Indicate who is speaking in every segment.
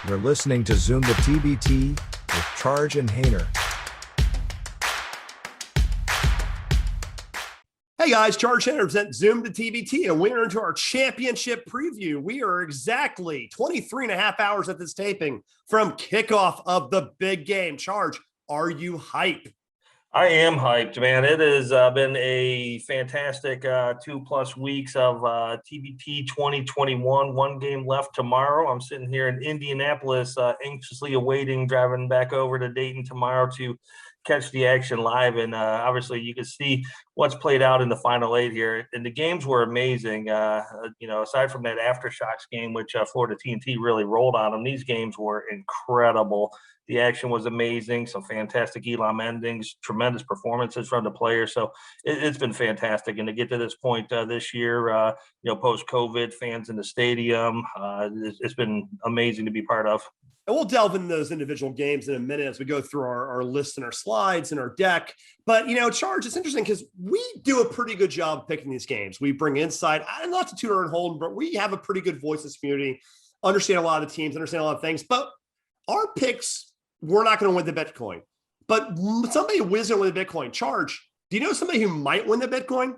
Speaker 1: You're listening to Zoom the TBT with Charge and Hayner.
Speaker 2: Hey guys, Charge Hayner presents Zoom the TBT, and we're into our championship preview. We are exactly 23 and a half hours at this taping from kickoff of the big game. Charge, are you hype?
Speaker 3: I am hyped, man. It has been a fantastic 2+ weeks of TBT 2021. One game left tomorrow. I'm sitting here in Indianapolis, anxiously awaiting driving back over to Dayton tomorrow to catch the action live. And obviously, you can see what's played out in the final 8 here. And the games were amazing. Aside from that Aftershocks game, which Florida TNT really rolled on them, these games were incredible. The action was amazing. Some fantastic Elam endings, tremendous performances from the players. So it's been fantastic. And to get to this point this year, post-COVID, fans in the stadium, it's been amazing to be part of.
Speaker 2: And we'll delve into those individual games in a minute as we go through our list and our slides and our deck. But, Charge, it's interesting because we do a pretty good job picking these games. We bring insight, not to toot our own horn, but we have a pretty good voice in this community, understand a lot of teams, understand a lot of things. But our picks, we're not going to win the Bitcoin. But somebody wins going to win the Bitcoin. Charge, do you know somebody who might win the Bitcoin?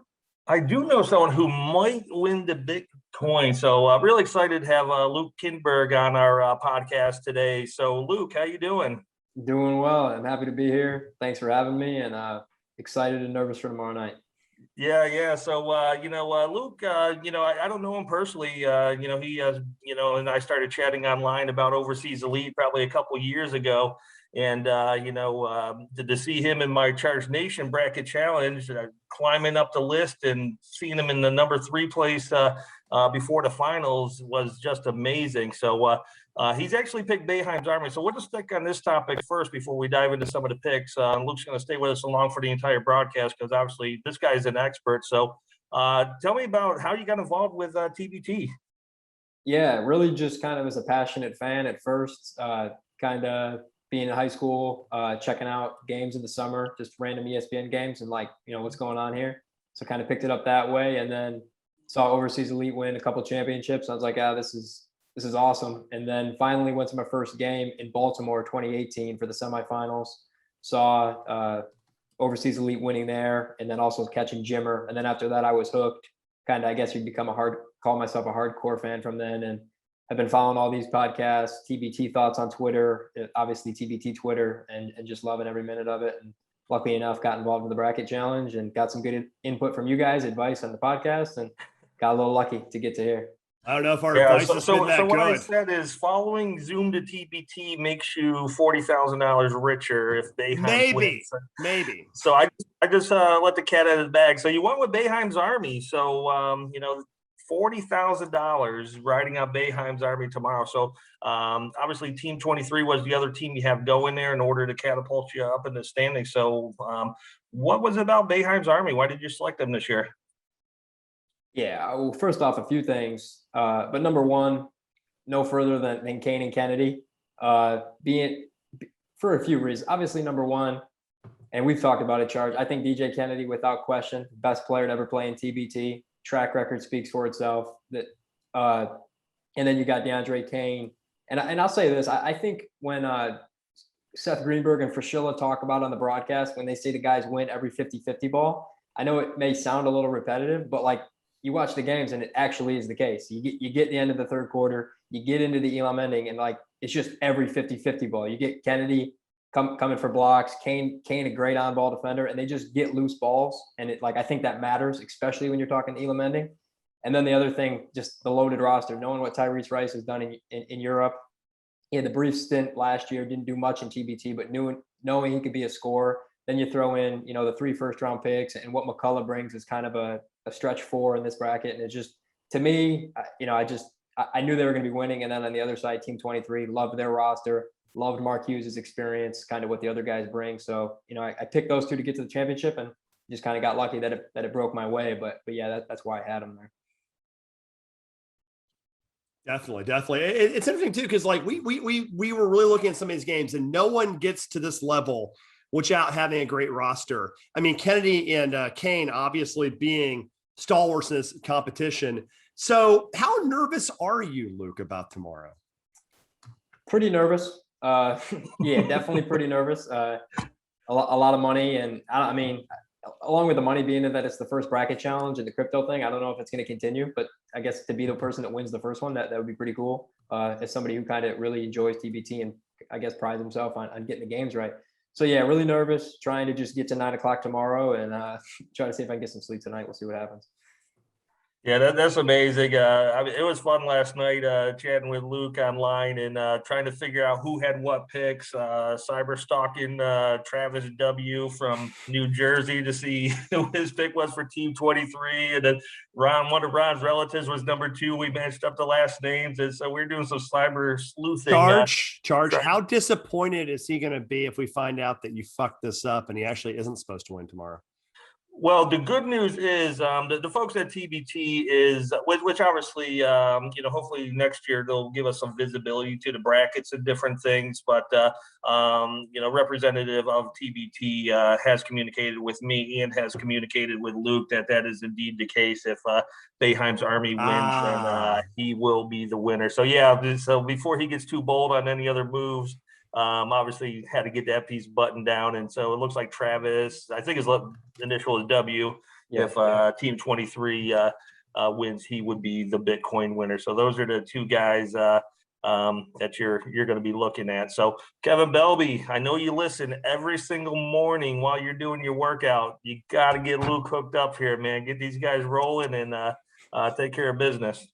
Speaker 3: I do know someone who might win the Bitcoin. So I'm really excited to have Luke Kindberg on our podcast today. So Luke, how you doing?
Speaker 4: Doing well. I'm happy to be here. Thanks for having me, and excited and nervous for tomorrow night.
Speaker 3: Yeah. So, Luke, I don't know him personally. He has, and I started chatting online about Overseas Elite probably a couple years ago. And, to see him in my Charge Nation bracket challenge, climbing up the list and seeing him in the number 3 place before the finals was just amazing. So he's actually picked Boeheim's Army. So we'll just stick on this topic first before we dive into some of the picks. Luke's going to stay with us along for the entire broadcast because obviously this guy's an expert. So tell me about how you got involved with TBT.
Speaker 4: Yeah, really just kind of as a passionate fan at first, kind of being in high school, checking out games in the summer, just random ESPN games and what's going on here. So kind of picked it up that way, and then saw Overseas Elite win a couple championships. I was like, this is awesome. And then finally went to my first game in Baltimore, 2018 for the semifinals. Saw Overseas Elite winning there, and then also catching Jimmer. And then after that, I was hooked. Kind of, I guess you'd call myself a hardcore fan from then. And I've been following all these podcasts, TBT Thoughts on Twitter, obviously TBT Twitter, and just loving every minute of it. And luckily enough, got involved with the bracket challenge and got some good input from you guys, advice on the podcast, and got a little lucky to get to here.
Speaker 2: I don't know if our advice has been that
Speaker 3: so what
Speaker 2: good.
Speaker 3: I said is following Zoom to TBT makes you $40,000 richer if Boeheim wins.
Speaker 2: Maybe.
Speaker 3: So I just let the cat out of the bag. So you went with Boeheim's Army. So $40,000 riding out Boeheim's Army tomorrow. So obviously Team 23 was the other team you have going there in order to catapult you up in the standings. So what was it about Boeheim's Army? Why did you select them this year?
Speaker 4: Yeah, well, first off, a few things. But number one, no further than Kane and Kennedy. Being for a few reasons. Obviously, number one, and we've talked about it, Charge. I think DJ Kennedy, without question, best player to ever play in TBT. Track record speaks for itself. And then you got DeAndre Kane. And I'll say this, I think when Seth Greenberg and Fraschilla talk about on the broadcast, when they say the guys win every 50-50 ball, I know it may sound a little repetitive, but you watch the games and it actually is the case. You get the end of the third quarter, you get into the Elam ending, and it's just every 50-50 ball. You get Kennedy coming for blocks, Kane a great on-ball defender, and they just get loose balls. And I think that matters, especially when you're talking Elam ending. And then the other thing, just the loaded roster, knowing what Tyrese Rice has done in Europe. He had the brief stint last year, didn't do much in TBT, but knowing he could be a scorer. Then you throw in, the 3 first-round picks, and what McCullough brings is kind of a stretch 4 in this bracket. And it just, to me, I knew they were going to be winning. And then on the other side, Team 23, loved their roster, loved Mark Hughes' experience, kind of what the other guys bring. So, I picked those two to get to the championship, and just kind of got lucky that it broke my way. But yeah, that's why I had them there.
Speaker 2: Definitely. It's interesting too, because we were really looking at some of these games, and no one gets to this level without having a great roster. I mean, Kennedy and Kane obviously being stalwarts in this competition. So how nervous are you, Luke, about tomorrow?
Speaker 4: Pretty nervous. Yeah, definitely pretty nervous. A lot of money, and I mean, along with the money being that it's the first bracket challenge and the crypto thing, I don't know if it's going to continue, but I guess to be the person that wins the first one, that would be pretty cool. As somebody who kind of really enjoys TBT and I guess prides himself on getting the games right. So yeah, really nervous, trying to just get to 9 o'clock tomorrow and try to see if I can get some sleep tonight. We'll see what happens.
Speaker 3: Yeah, that's amazing. I mean, it was fun last night chatting with Luke online and trying to figure out who had what picks. Cyber stalking Travis W from New Jersey to see who his pick was for Team 23, and then one of Ron's relatives was number 2. We matched up the last names, and so we're doing some cyber sleuthing.
Speaker 2: Charge. How disappointed is he going to be if we find out that you fucked this up and he actually isn't supposed to win tomorrow?
Speaker 3: Well, the good news is the folks at TBT is, which obviously, hopefully next year they'll give us some visibility to the brackets and different things. But, representative of TBT has communicated with me and has communicated with Luke that is indeed the case. If Boeheim's Army wins, then he will be the winner. So, yeah, so before he gets too bold on any other moves, obviously had to get that piece buttoned down, and so it looks like Travis, I think his initial is W. Yeah. If Team 23 wins, he would be the Bitcoin winner. So those are the 2 guys that you're going to be looking at. So Kevin Belby, I know you listen every single morning while you're doing your workout. You got to get Luke hooked up here, man. Get these guys rolling and take care of business.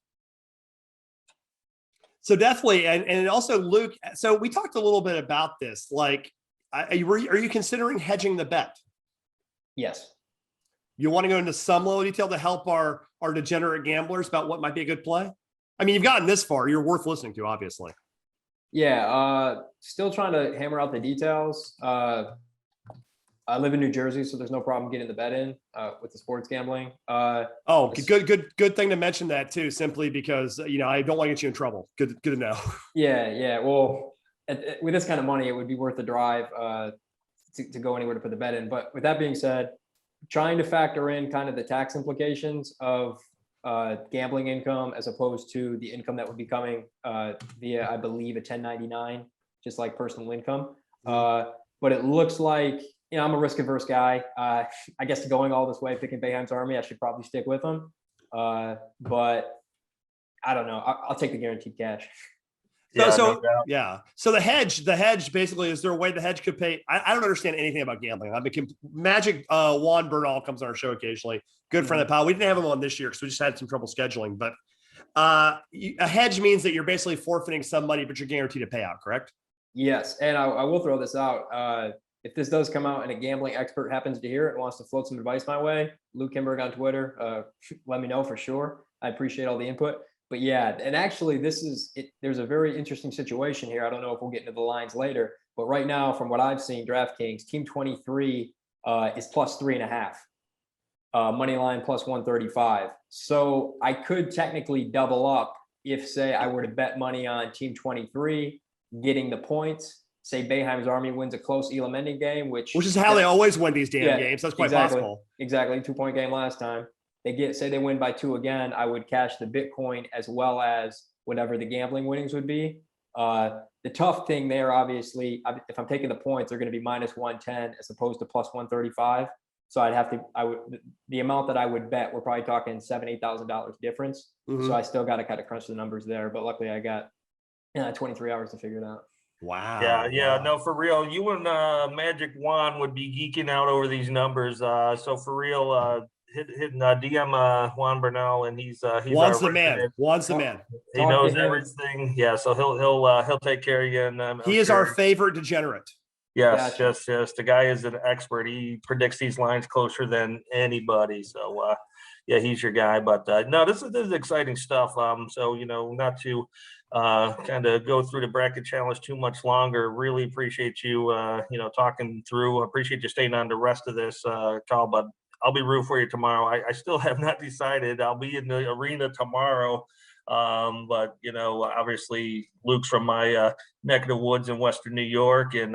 Speaker 2: So definitely, and also Luke. So we talked a little bit about this. Like, are you considering hedging the bet?
Speaker 4: Yes.
Speaker 2: You want to go into some level of detail to help our degenerate gamblers about what might be a good play? I mean, you've gotten this far. You're worth listening to, obviously.
Speaker 4: Yeah. Still trying to hammer out the details. I live in New Jersey, so there's no problem getting the bet in with the sports gambling.
Speaker 2: Good thing to mention that too, simply because I don't want to get you in trouble. Good to know.
Speaker 4: Yeah. Well, with this kind of money, it would be worth the drive to go anywhere to put the bet in. But with that being said, trying to factor in kind of the tax implications of gambling income as opposed to the income that would be coming via, I believe, a 1099, just like personal income. But it looks like, I'm a risk averse guy. I guess going all this way, picking Boeheim's Army, I should probably stick with him. But I don't know. I'll take the guaranteed cash.
Speaker 2: So the hedge basically, is there a way the hedge could pay? I don't understand anything about gambling. Magic Juan Bernal comes on our show occasionally. Good friend of the pod. We didn't have him on this year because we just had some trouble scheduling. But a hedge means that you're basically forfeiting some money, but you're guaranteed to pay out, correct?
Speaker 4: Yes, and I will throw this out. If this does come out and a gambling expert happens to hear it and wants to float some advice my way, Luke Kindberg on Twitter, let me know for sure. I appreciate all the input. But yeah, and actually there's a very interesting situation here. I don't know if we'll get into the lines later, but right now, from what I've seen, DraftKings, Team 23 is plus 3.5. Money line plus 135. So I could technically double up if, say, I were to bet money on Team 23 getting the points. Say Boeheim's Army wins a close Elam ending game, which
Speaker 2: is how they always win these damn games. That's quite possible.
Speaker 4: Exactly. 2-point game last time. Say they win by 2 again, I would cash the Bitcoin as well as whatever the gambling winnings would be. The tough thing there, obviously, if I'm taking the points, they're going to be minus 110 as opposed to plus 135. So the amount that I would bet, we're probably talking $7,000-8,000 difference. Mm-hmm. So I still got to kind of crunch the numbers there. But luckily I got 23 hours to figure it out.
Speaker 3: Wow. Yeah. No, for real. You and Magic Juan would be geeking out over these numbers. So for real, hit DM Juan Bernal, and he's
Speaker 2: Juan's the man. Juan's the man.
Speaker 3: He knows everything. Yeah. So he'll take care of you. And
Speaker 2: he is our favorite degenerate.
Speaker 3: Yes. Gotcha. Just the guy is an expert. He predicts these lines closer than anybody. So yeah, he's your guy. But no, this is exciting stuff. So not to kind of go through the bracket challenge too much longer. Really appreciate you talking through. Appreciate you staying on the rest of this call, but I'll be rooting for you tomorrow. I still have not decided. I'll be in the arena tomorrow. But obviously Luke's from my neck of the woods in Western New York, and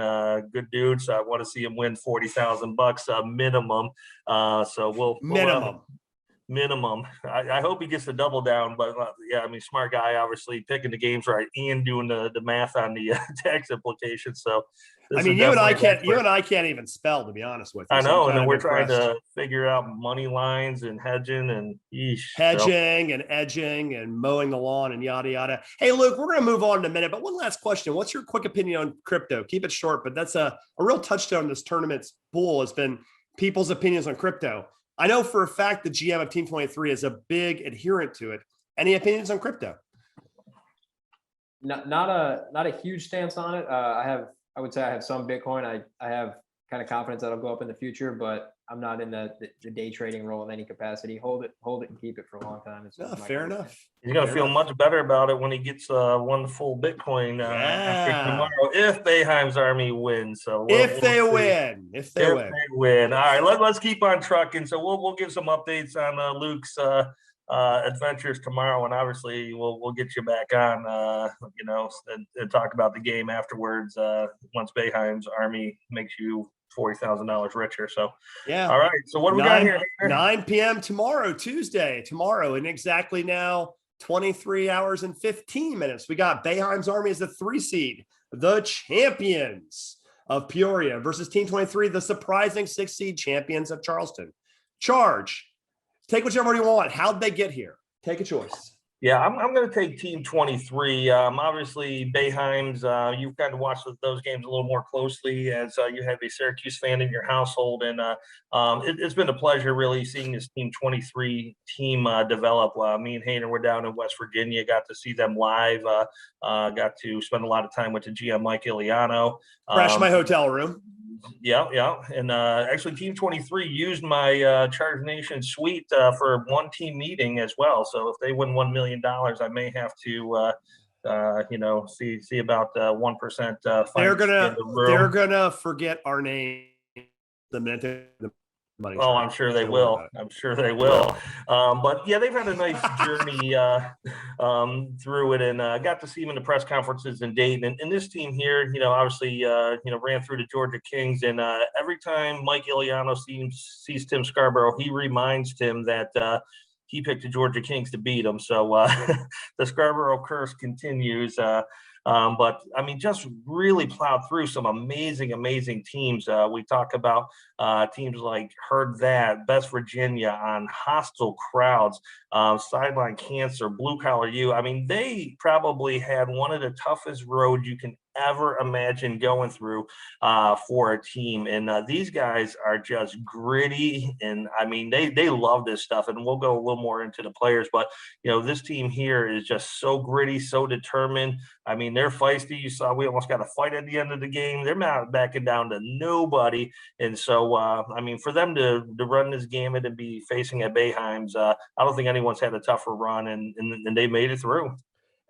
Speaker 3: good dude. So I want to see him win $40,000 minimum. So we'll minimum. I hope he gets the double down, but yeah, I mean, smart guy, obviously picking the games right and doing the math on the tax implications. So
Speaker 2: I
Speaker 3: this
Speaker 2: mean,
Speaker 3: is
Speaker 2: you and I
Speaker 3: definitely an
Speaker 2: can't, you
Speaker 3: expert.
Speaker 2: and I can't even spell, to be honest with you.
Speaker 3: I
Speaker 2: So I'm
Speaker 3: know, and
Speaker 2: kind
Speaker 3: then
Speaker 2: of
Speaker 3: we're trying
Speaker 2: impressed.
Speaker 3: to figure out money lines and hedging and yeesh. So
Speaker 2: Hedging and edging and mowing the lawn and yada yada. Hey, Luke, we're going to move on in a minute, but one last question. What's your quick opinion on crypto? Keep it short, but that's a real touchstone in this tournament's pool has been people's opinions on crypto. I know for a fact the GM of Team 23 is a big adherent to it. Any opinions on crypto?
Speaker 4: Not a huge stance on it. I would say I have some Bitcoin. I have kind of confidence that'll go up in the future, but I'm not in the day trading role in any capacity. Hold it and keep it for a long time.
Speaker 2: No, fair enough.
Speaker 3: he's going to feel much better about it when he gets one full Bitcoin after tomorrow if Boeheim's army wins. So
Speaker 2: if they
Speaker 3: see.
Speaker 2: win, if they
Speaker 3: win. All right, let's keep on trucking. So we'll give some updates on Luke's adventures tomorrow, and obviously we'll get you back on, and talk about the game afterwards. Once Boeheim's army makes you $40,000 richer. So
Speaker 2: yeah.
Speaker 3: All right. So what do we got here?
Speaker 2: 9 p.m. tomorrow, Tuesday, in exactly now 23 hours and 15 minutes. We got Boeheim's army as the 3 seed, the champions of Peoria versus Team 23, the surprising 6 seed champions of Charleston. Charge. Take whichever you want. How'd they get here? Take a choice.
Speaker 3: Yeah, I'm going to take Team 23. Obviously, Boeheim's, you've kind of watched those games a little more closely as you have a Syracuse fan in your household. And it's been a pleasure really seeing this Team 23 team develop. Me and Hayner were down in West Virginia, got to see them live, got to spend a lot of time with the GM, Mike Iliano.
Speaker 2: Crash my hotel room.
Speaker 3: Yeah. And actually, Team 23 used my Charge Nation suite for one team meeting as well. So if they win $1 million, I may have to, see about 1%.
Speaker 2: They're gonna forget our name the minute the money.
Speaker 3: Oh, I'm sure they will. But yeah, they've had a nice journey through it, and got to see them in the press conferences in Dayton. And this team here, obviously, ran through the Georgia Kings. And every time Mike Iliano sees Tim Scarborough, he reminds Tim that he picked the Georgia Kings to beat them. So the Scarborough curse continues. But I mean, just really plowed through some amazing teams. We talk about teams like Heard That, Best Virginia on hostile crowds, Sideline Cancer, Blue Collar U. I mean, they probably had one of the toughest roads you can ever imagine going through for a team. And these guys are just gritty. And I mean, they love this stuff. And we'll go a little more into the players. But, this team here is just so gritty, so determined. I mean, they're feisty. You saw we almost got a fight at the end of the game. They're not backing down to nobody. And so, I mean, for them to run this gamut and be facing at Boeheim's, I don't think anyone's had a tougher run, and they made it through.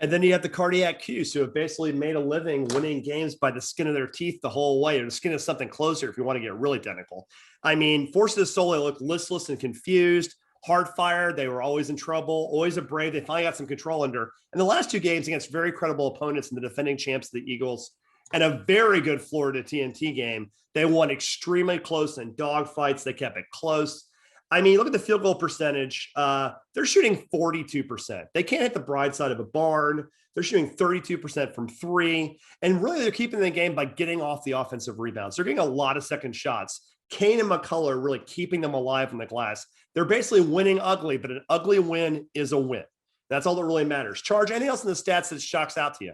Speaker 2: And then you have the Cardiac Qs who have basically made a living winning games by the skin of their teeth the whole way, or the skin of something closer if you want to get really technical. I mean, Forces Solo looked listless and confused. Hardfire, they were always in trouble, always a brave. They finally got some control under. And the last 2 games against very credible opponents and the defending champs, the Eagles, and a very good Florida TNT game, they won extremely close in dogfights. They kept it close. I mean, look at the field goal percentage. They're shooting 42%. They can't hit the bride side of a barn. They're shooting 32% from 3. And really, they're keeping the game by getting off the offensive rebounds. They're getting a lot of second shots. Kane and McCullough are really keeping them alive in the glass. They're basically winning ugly, but an ugly win is a win. That's all that really matters. Charge, anything else in the stats that shocks out to you?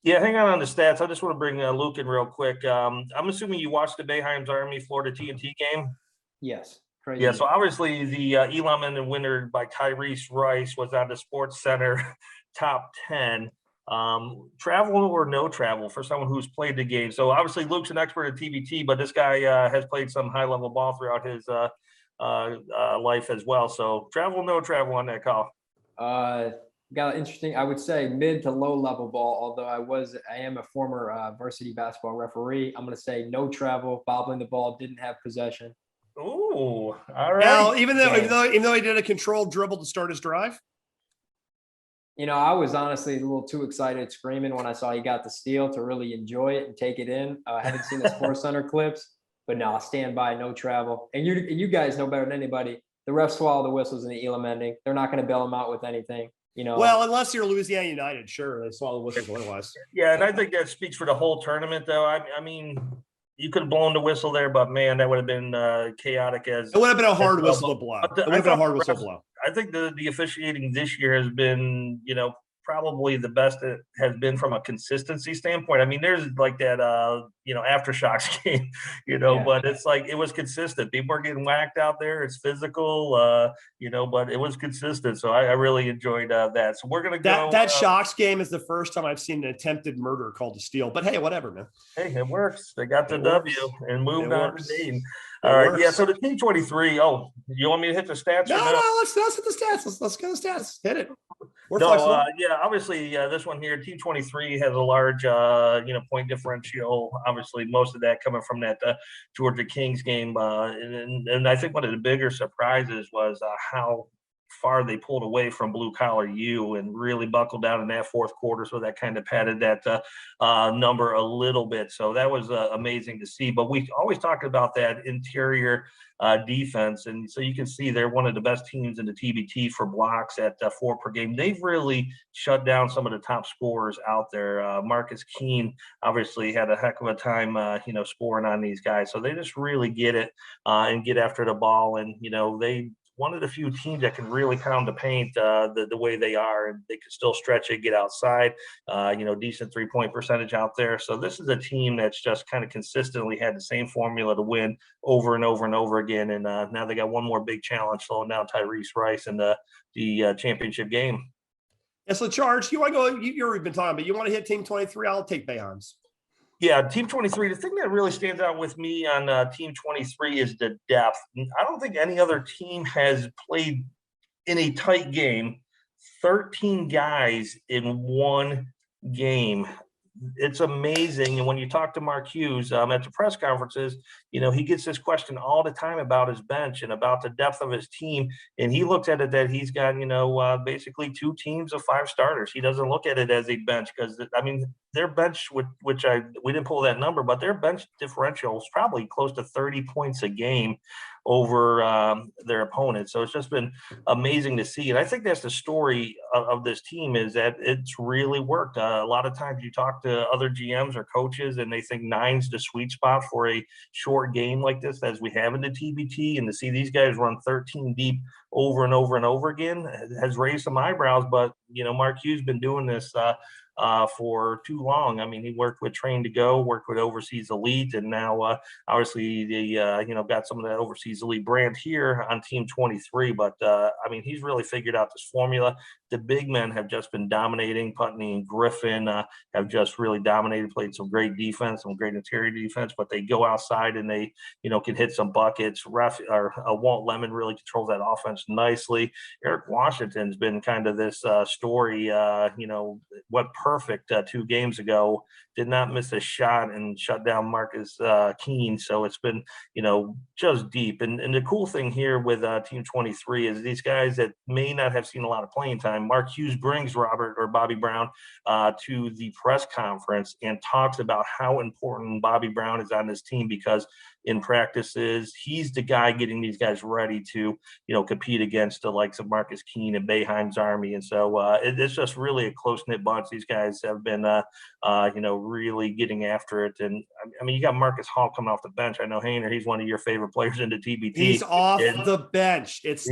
Speaker 3: Yeah, hang on the stats. I just want to bring Luke in real quick. I'm assuming you watched the Boeheim's Army Florida TNT game?
Speaker 4: Yes. Crazy.
Speaker 3: Yeah, so obviously the Elam and winner by Tyrese Rice was on the Sports Center top 10. Travel or no travel for someone who's played the game. So obviously Luke's an expert at TBT, but this guy has played some high-level ball throughout his life as well. So travel, no travel on that call.
Speaker 4: Got interesting, I would say mid to low level ball, although I am a former varsity basketball referee. I'm going to say no travel, bobbling the ball, didn't have possession.
Speaker 3: Ooh, all right.
Speaker 2: Now, even though he did a controlled dribble to start his drive,
Speaker 4: I was honestly a little too excited, screaming when I saw he got the steal to really enjoy it and take it in. I haven't seen the Sports Center clips, but no, I'll stand by, no travel. And you guys know better than anybody. the refs swallow the whistles in the Elam ending. They're not going to bail them out with anything.
Speaker 2: Well, unless you're Louisiana United, sure, they swallow the whistles otherwise.
Speaker 3: Yeah, and I think that speaks for the whole tournament, though. I mean, you could have blown the whistle there, but man, that would have been chaotic as.
Speaker 2: It would have been a hard whistle to blow. It would have been a hard whistle to blow.
Speaker 3: I think the officiating this year has been, probably the best it has been from a consistency standpoint. I mean, there's like that, aftershocks game, but it's like it was consistent. People are getting whacked out there. It's physical, but it was consistent. So I really enjoyed that. So we're gonna go.
Speaker 2: That Shocks game is the first time I've seen an attempted murder called a steal. But hey, whatever, man.
Speaker 3: Hey, it works. They got the W and moved on to Dayton.
Speaker 2: All
Speaker 3: right, yeah. So the T23. Oh, you want me to hit the stats?
Speaker 2: No, let's hit the stats. Let's go to the stats. Hit it.
Speaker 3: Obviously, this one here, T23 has a large, point differential. Obviously, most of that coming from that Georgia Kings game, and I think one of the bigger surprises was how far they pulled away from blue collar U and really buckled down in that fourth quarter. So that kind of padded that number a little bit. So that was amazing to see. But we always talk about that interior defense. And so you can see they're one of the best teams in the TBT for blocks at 4 per game. They've really shut down some of the top scorers out there. Marcus Keene obviously had a heck of a time, scoring on these guys. So they just really get it and get after the ball. And, they one of the few teams that can really pound the paint the way they are, and they can still stretch it, get outside, decent 3-point percentage out there. So this is a team that's just kind of consistently had the same formula to win over and over and over again. And now they got one more big challenge, slowing down Tyrese Rice in the championship game.
Speaker 2: Yeah, so Charge, you want to go, you've already been talking, but you want to hit Team 23? I'll take Boeheims.
Speaker 3: Yeah, Team 23, the thing that really stands out with me on Team 23 is the depth. I don't think any other team has played in a tight game 13 guys in one game. It's amazing. And when you talk to Mark Hughes at the press conferences, he gets this question all the time about his bench and about the depth of his team. And he looks at it that he's got, basically 2 teams of 5 starters. He doesn't look at it as a bench because, their bench, we didn't pull that number, but their bench differential is probably close to 30 points a game over their opponents. So it's just been amazing to see. And I think that's the story of this team, is that it's really worked. A lot of times you talk to other GMs or coaches and they think 9's the sweet spot for a short game like this, as we have in the TBT, and to see these guys run 13 deep over and over and over again has raised some eyebrows. But, Mark Hughes been doing this for too long. He worked with Train to Go, worked with Overseas Elite, and now obviously they got some of that Overseas Elite brand here on Team 23. But he's really figured out this formula. The big men have just been dominating. Putney and Griffin have just really dominated, played some great defense, some great interior defense, but they go outside and they, can hit some buckets. Walt Lemon really controls that offense nicely. Eric Washington's been kind of this story, what perfect 2 games ago, did not miss a shot and shut down Marcus Keene. So it's been, just deep. And the cool thing here with Team 23 is these guys that may not have seen a lot of playing time, Mark Hughes brings Bobby Brown to the press conference and talks about how important Bobby Brown is on this team, because in practices, he's the guy getting these guys ready to, compete against the likes of Marcus Keene and Boeheim's Army. And so it's just really a close-knit bunch. These guys have been, really getting after it. And you got Marcus Hall coming off the bench. I know, Hainer, he's one of your favorite players in the TBT.
Speaker 2: He's off the bench. That's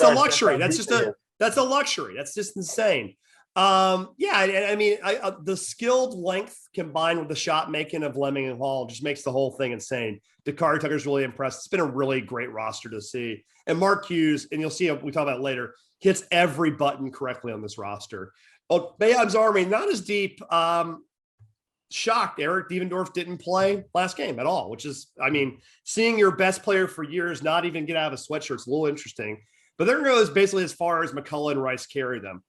Speaker 2: a luxury. That's a luxury. That's just insane. The skilled length combined with the shot making of Lemming and Hall just makes the whole thing insane. Dakari Tucker's really impressed. It's been a really great roster to see. And Mark Hughes, and you'll see, we talk about it later, hits every button correctly on this roster. Oh, Boeheim's Army, not as deep. Shocked Eric Devendorf didn't play last game at all, which is, seeing your best player for years not even get out of a sweatshirt is a little interesting. But they're going to go basically as far as McCullough and Rice carry them.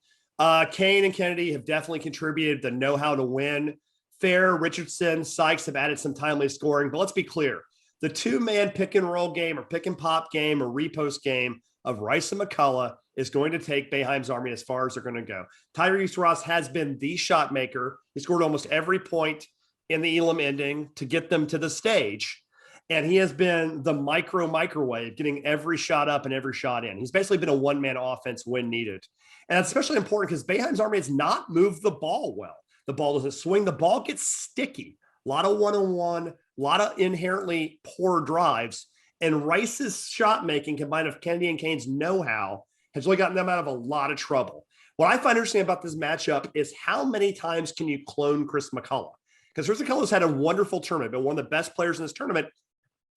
Speaker 2: Kane and Kennedy have definitely contributed the know-how to win. Fair, Richardson, Sykes have added some timely scoring. But let's be clear. The 2-man pick-and-roll game or pick-and-pop game or repost game of Rice and McCullough is going to take Boeheim's Army as far as they're going to go. Tyrese Ross has been the shot maker. He scored almost every point in the Elam ending to get them to the stage. And he has been the microwave, getting every shot up and every shot in. He's basically been a one-man offense when needed. And that's especially important because Boeheim's Army has not moved the ball well. The ball doesn't swing. The ball gets sticky. A lot of one-on-one, a lot of inherently poor drives. And Rice's shot making combined with Kennedy and Kane's know-how has really gotten them out of a lot of trouble. What I find interesting about this matchup is how many times can you clone Chris McCullough? Because Chris McCullough's had a wonderful tournament, been one of the best players in this tournament.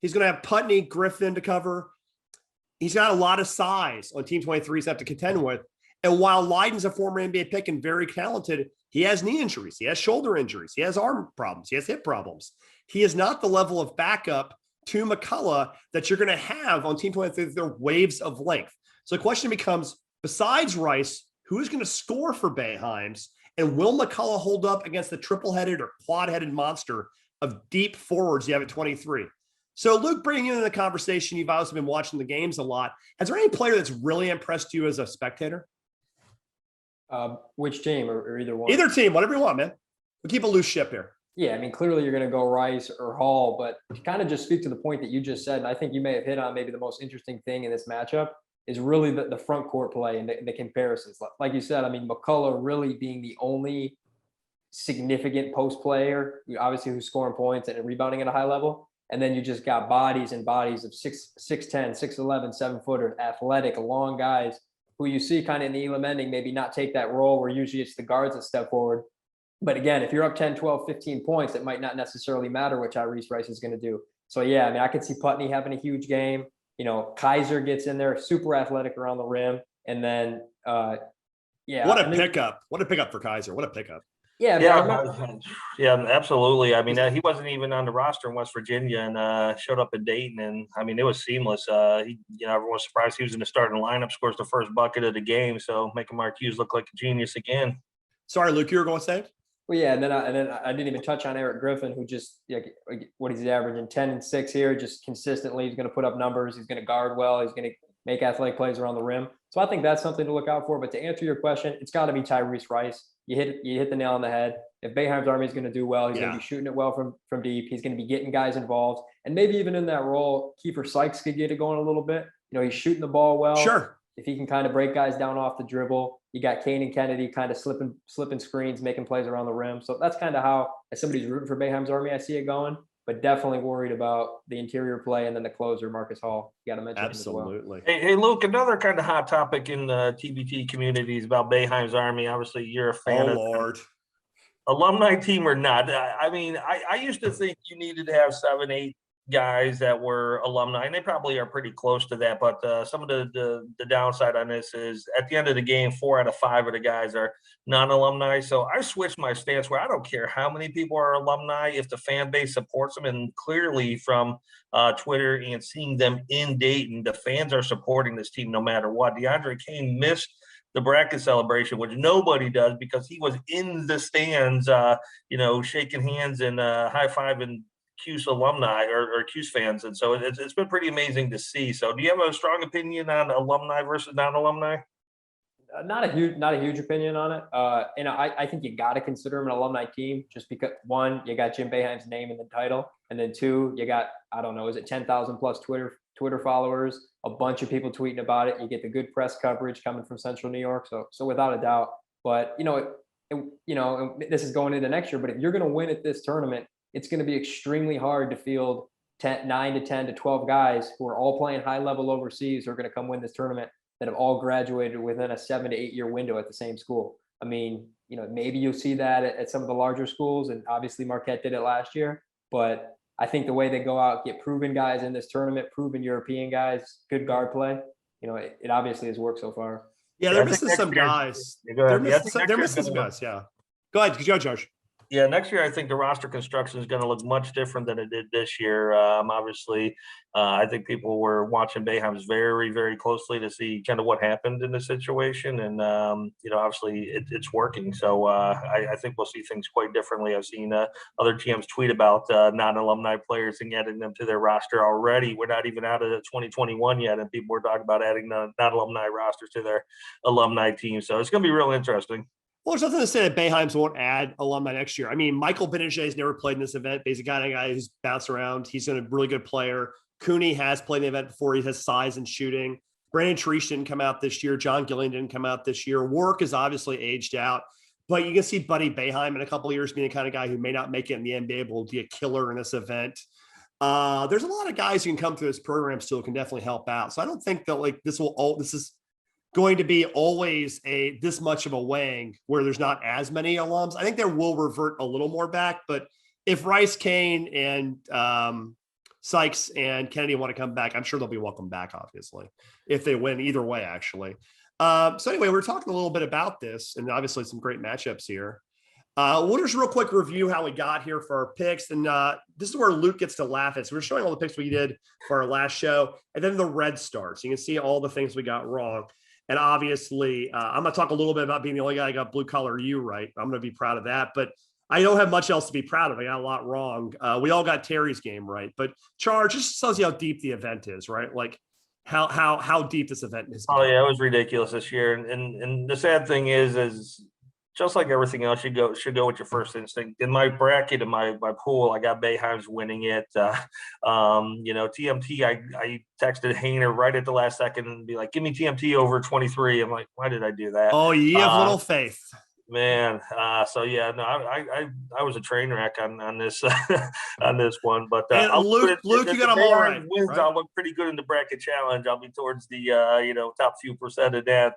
Speaker 2: He's going to have Putney, Griffin to cover. He's got a lot of size on Team 23s to have to contend with. And while Leiden's a former NBA pick and very talented, he has knee injuries. He has shoulder injuries. He has arm problems. He has hip problems. He is not the level of backup to McCullough that you're going to have on Team 23. They're waves of length. So the question becomes, besides Rice, who is going to score for Boeheim's? And will McCullough hold up against the triple-headed or quad-headed monster of deep forwards you have at 23? So, Luke, bringing you into the conversation, you've obviously been watching the games a lot. Has there any player that's really impressed you as a spectator?
Speaker 4: Which team or either one?
Speaker 2: Either team, whatever you want, man. We'll keep a loose ship here.
Speaker 4: Yeah, I mean, clearly you're going to go Rice or Hall, but to kind of just speak to the point that you just said, and I think you may have hit on maybe the most interesting thing in this matchup is really the front court play and the comparisons. Like you said, I mean, McCullough really being the only significant post player, obviously who's scoring points and rebounding at a high level. And then you just got bodies and bodies of 6'10", 6'11", 7-footer, athletic, long guys who you see kind of in the Elam ending maybe not take that role where usually it's the guards that step forward. But again, if you're up 10, 12, 15 points, it might not necessarily matter what Tyrese Rice is going to do. So, yeah, I mean, I could see Putney having a huge game. You know, Kaiser gets in there, super athletic around the rim. And then, yeah.
Speaker 2: What a pickup. What a pickup for Kaiser. What a pickup.
Speaker 3: Yeah, absolutely. I mean, he wasn't even on the roster in West Virginia and showed up in Dayton. And, I mean, it was seamless. Everyone was surprised he was in the starting lineup, scores the first bucket of the game. So making Mark Hughes look like a genius again.
Speaker 2: Sorry, Luke, you were going to say?
Speaker 4: Well, yeah, and then I didn't even touch on Eric Griffin, who just what he's averaging 10 and 6 here, just consistently. He's going to put up numbers. He's going to guard well. He's going to make athletic plays around the rim. So I think that's something to look out for. But to answer your question, it's got to be Tyrese Rice. You hit the nail on the head. If Boeheim's Army is going to do well, he's going to be shooting it well from deep. He's going to be getting guys involved, and maybe even in that role, Kiefer Sykes could get it going a little bit. You know, he's shooting the ball well.
Speaker 2: Sure.
Speaker 4: If he can kind of break guys down off the dribble, you got Kane and Kennedy kind of slipping screens, making plays around the rim. So that's kind of how, as somebody's rooting for Boeheim's Army, I see it going. But definitely worried about the interior play and then the closer, Marcus Hall. You got to mention
Speaker 2: absolutely.
Speaker 4: Him as well.
Speaker 3: Hey, Luke, another kind of hot topic in the TBT community is about Boeheim's Army. Obviously, you're a fan of
Speaker 2: Lord.
Speaker 3: Alumni team or not. I mean, I used to think you needed to have 7, 8 guys that were alumni, and they probably are pretty close to that. But some of the downside on this is at the end of the game, 4 out of 5 of the guys are non-alumni. So I switched my stance where I don't care how many people are alumni if the fan base supports them. And clearly from Twitter and seeing them in Dayton, the fans are supporting this team no matter what. DeAndre Kane missed the bracket celebration, which nobody does because he was in the stands, shaking hands and high-fiving Cuse alumni or Cuse fans. And so it's been pretty amazing to see. So do you have a strong opinion on alumni versus non-alumni?
Speaker 4: Not a huge opinion on it. I think you got to consider him an alumni team just because, one, you got Jim Boeheim's name in the title. And then 2, you got, I don't know, is it 10,000 plus Twitter followers, a bunch of people tweeting about it. You get the good press coverage coming from Central New York. So without a doubt, but this is going into next year, but if you're going to win at this tournament, it's going to be extremely hard to field 9 to 10 to 12 guys who are all playing high level overseas who are going to come win this tournament that have all graduated within a 7 to 8 year window at the same school. I mean, maybe you'll see that at some of the larger schools, and obviously Marquette did it last year, but I think the way they go out, get proven guys in this tournament, proven European guys, good guard play, it obviously has worked so far.
Speaker 2: Yeah, they're missing some guys. They're missing some guys, yeah. Go ahead, Josh.
Speaker 3: Yeah, next year I think the roster construction is going to look much different than it did this year. Obviously, I think people were watching Boeheim's very, very closely to see kind of what happened in the situation, and obviously it's working. So I think we'll see things quite differently. I've seen other GMs tweet about non-alumni players and adding them to their roster already. We're not even out of 2021 yet, and people were talking about adding non-alumni rosters to their alumni team. So it's going to be real interesting.
Speaker 2: Well, there's nothing to say that Boeheims won't add alumni next year. I mean, Michael Benajay's never played in this event, but he's a guy who's bounced around. He's a really good player. Cooney has played in the event before. He has size and shooting. Brandon Treesh didn't come out this year. John Gillian didn't come out this year. Work is obviously aged out, but you can see Buddy Boeheim in a couple of years being the kind of guy who may not make it in the NBA, but will be a killer in this event. There's a lot of guys who can come through this program still can definitely help out. So I don't think that like this is going to be always this much of a weighing where there's not as many alums. I think there will revert a little more back, but if Rice, Kane, and Sykes and Kennedy want to come back, I'm sure they'll be welcome back, obviously, if they win either way, actually. So anyway, we're talking a little bit about this and obviously some great matchups here. We'll just real quick review how we got here for our picks. And this is where Luke gets to laugh at. So we're showing all the picks we did for our last show, and then the red stars. You can see all the things we got wrong. And obviously, I'm going to talk a little bit about being the only guy who got blue collar U right. I'm going to be proud of that. But I don't have much else to be proud of. I got a lot wrong. We all got Terry's game right. But Charge just tells you how deep the event is, right? Like how deep this event is.
Speaker 3: Oh, yeah, it was ridiculous this year. And the sad thing is just like everything else, you should go with your first instinct. In my bracket, in my pool, I got Boeheims winning it. TMT, I texted Hayner right at the last second and be like, give me TMT over 23. I'm like, why did I do that?
Speaker 2: Oh, you have little faith.
Speaker 3: Man, so yeah, no, I was a train wreck on this on this one, but
Speaker 2: Luke, you got them all right.
Speaker 3: Wins, I'll look pretty good in the bracket challenge. I'll be towards the top few percent of that,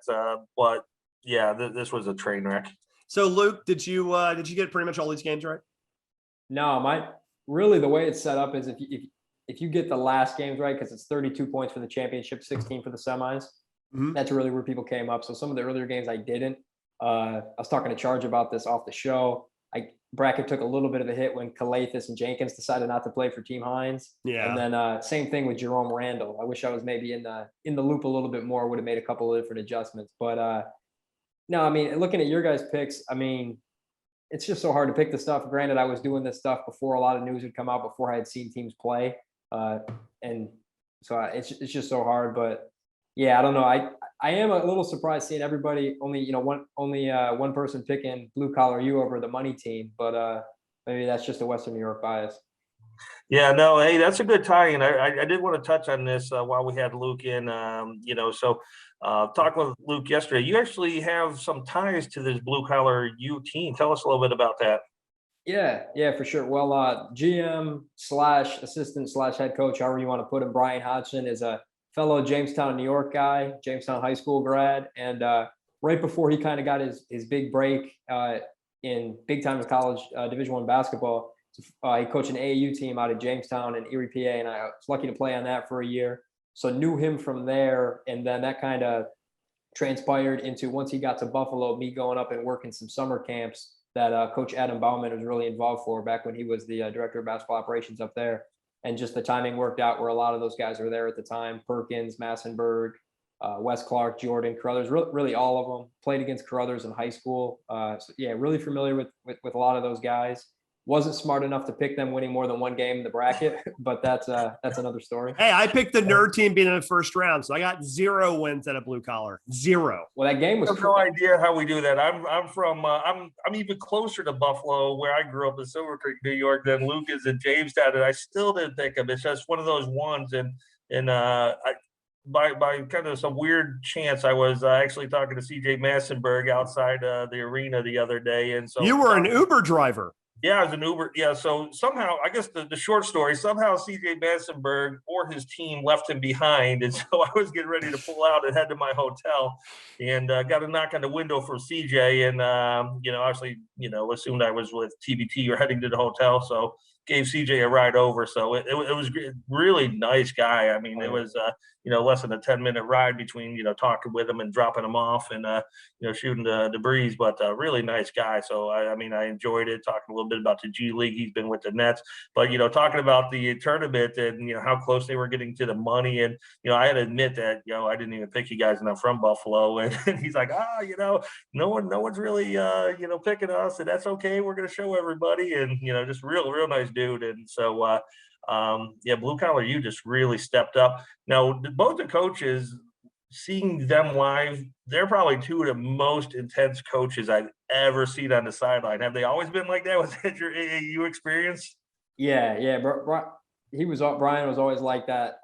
Speaker 3: but yeah, this was a train wreck.
Speaker 2: So Luke, did you get pretty much all these games right?
Speaker 4: No, really the way it's set up is if you get the last games right, because it's 32 points for the championship, 16 for the semis. Mm-hmm. That's really where people came up. So some of the earlier games I didn't. I was talking to Charge about this off the show. Bracket took a little bit of a hit when Calathis and Jenkins decided not to play for Team Hines.
Speaker 2: Yeah.
Speaker 4: And then same thing with Jerome Randall. I wish I was maybe in the loop a little bit more. Would have made a couple of different adjustments. But no, I mean, looking at your guys' picks, I mean, it's just so hard to pick the stuff. Granted, I was doing this stuff before a lot of news would come out, before I had seen teams play, and so it's just so hard. But yeah, I don't know. I am a little surprised seeing everybody only one person picking blue collar U over the money team, but maybe that's just a Western New York bias.
Speaker 3: Yeah, no, hey, that's a good tie-in. I did want to touch on this while we had Luke in. Talking with Luke yesterday, you actually have some ties to this blue collar U team. Tell us a little bit about that.
Speaker 4: Yeah, for sure. Well, GM/assistant/head coach, however you want to put him, Brian Hodgson is a fellow Jamestown, New York guy, Jamestown high school grad. And right before he kind of got his big break in big time college Division I basketball, he coached an AAU team out of Jamestown and Erie, PA, and I was lucky to play on that for a year. So knew him from there. And then that kind of transpired into, once he got to Buffalo, me going up and working some summer camps that Coach Adam Bauman was really involved for back when he was the director of basketball operations up there. And just the timing worked out where a lot of those guys were there at the time. Perkins, Massenberg, Wes Clark, Jordan, Carruthers, really all of them. Played against Carruthers in high school. So yeah, really familiar with a lot of those guys. Wasn't smart enough to pick them winning more than one game in the bracket, but that's another story.
Speaker 2: Hey, I picked the nerd team being in the first round, so I got 0 wins at a blue collar. 0.
Speaker 4: Well, that game was.
Speaker 3: I have no idea how we do that. I'm from I'm even closer to Buffalo, where I grew up in Silver Creek, New York, than Luke is in Jamestown, and I still didn't pick him. It's just one of those ones, and by kind of some weird chance, I was actually talking to CJ Massenberg outside the arena the other day, and so
Speaker 2: you were an Uber driver.
Speaker 3: Yeah, I was an Uber. Yeah, so somehow, I guess the short story, somehow CJ Massenberg or his team left him behind. And so I was getting ready to pull out and head to my hotel, and got a knock on the window from CJ. And, obviously, assumed I was with TBT or heading to the hotel. So gave CJ a ride over. So it was really nice guy. I mean, it was, less than a 10-minute ride between, talking with him and dropping him off and, shooting the breeze, but really nice guy. So, I enjoyed it, talking a little bit about the G League. He's been with the Nets, but, talking about the tournament and, how close they were getting to the money. And, I had to admit that, I didn't even pick you guys, and I'm from Buffalo. And he's like, no one's really, picking us, and that's okay. We're going to show everybody. And, just real nice dude. And so, blue collar U just really stepped up. Now, both the coaches, seeing them live, they're probably two of the most intense coaches I've ever seen on the sideline. Have they always been like that? Was that your AAU experience?
Speaker 4: Yeah, yeah. Brian was always like that,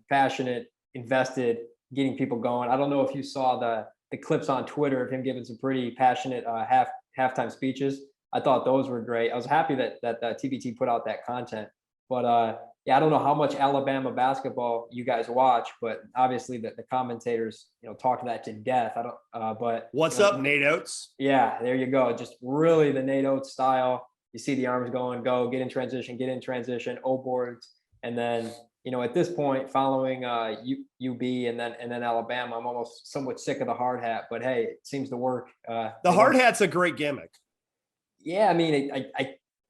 Speaker 4: passionate, invested, getting people going. I don't know if you saw the clips on Twitter of him giving some pretty passionate halftime speeches. I thought those were great. I was happy that TBT put out that content. But yeah, I don't know how much Alabama basketball you guys watch, but obviously the commentators, talk that to death. I don't. But
Speaker 2: what's up, Nate Oates?
Speaker 4: Yeah, there you go. Just really the Nate Oates style. You see the arms going, go, get in transition, O boards. And then, at this point, following UB and then Alabama, I'm almost somewhat sick of the hard hat, but hey, it seems to work.
Speaker 2: The hard hat's a great gimmick.
Speaker 4: Yeah, I mean,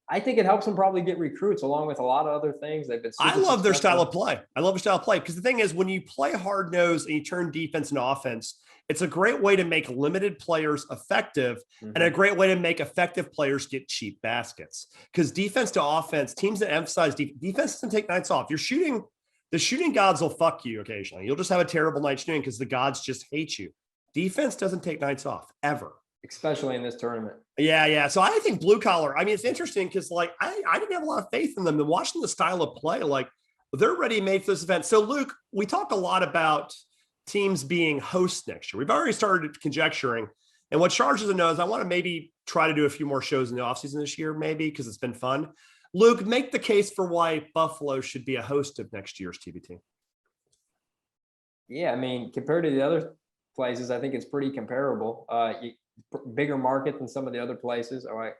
Speaker 4: I think it helps them probably get recruits along with a lot of other things. They've been.
Speaker 2: I love their style of play. Because the thing is, when you play hard nose and you turn defense into offense, it's a great way to make limited players effective and a great way to make effective players get cheap baskets. Because defense to offense, teams that emphasize defense doesn't take nights off. You're shooting, the shooting gods will fuck you occasionally. You'll just have a terrible night shooting because the gods just hate you. Defense doesn't take nights off ever.
Speaker 4: Especially in this tournament.
Speaker 2: Yeah. So I think blue collar, I mean, it's interesting because I didn't have a lot of faith in them. And watching the style of play, they're ready made for this event. So Luke, we talk a lot about teams being hosts next year. We've already started conjecturing. And what Charge doesn't know is I want to maybe try to do a few more shows in the offseason this year, maybe, because it's been fun. Luke, make the case for why Buffalo should be a host of next year's TBT.
Speaker 4: Yeah, I mean, compared to the other places, I think it's pretty comparable. Bigger market than some of the other places, all right,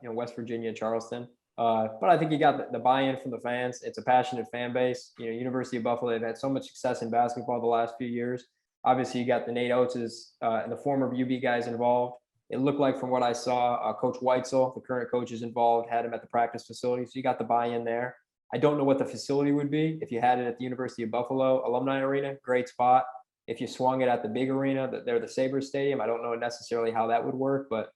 Speaker 4: West Virginia, Charleston. But I think you got the buy-in from the fans. It's a passionate fan base. University of Buffalo, they've had so much success in basketball the last few years. Obviously, you got the Nate Oateses and the former UB guys involved. It looked like from what I saw, Coach Weitzel, the current coach, is involved, had him at the practice facility. So you got the buy-in there. I don't know what the facility would be. If you had it at the University of Buffalo Alumni Arena, great spot. If you swung it at the big arena, they're the Sabres Stadium. I don't know necessarily how that would work, but